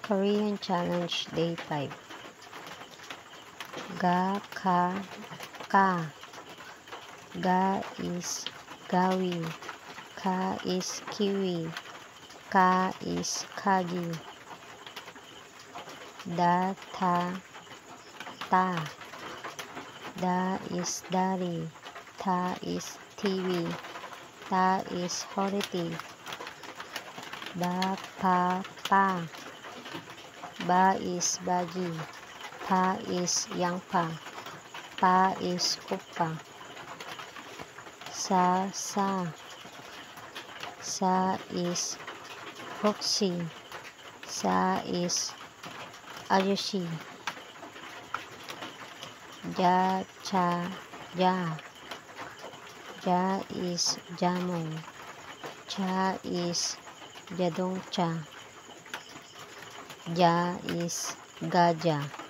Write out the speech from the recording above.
Korean Challenge Day 5. Ga, ka, ka. Ga is gawi. Ka is kiwi. Ka is kagi. Da, ta, ta. Da is dari. Ta is TV. Ta is hority. Ba, pa, pa. Ba is bagi. Pa is yangpa. Pa is kupa. Sa, sa. Sa is hoxi. Sa is ayushi. Ja, cha, ja. Ja is jamon. Cha is jadongcha. Ja is gaja.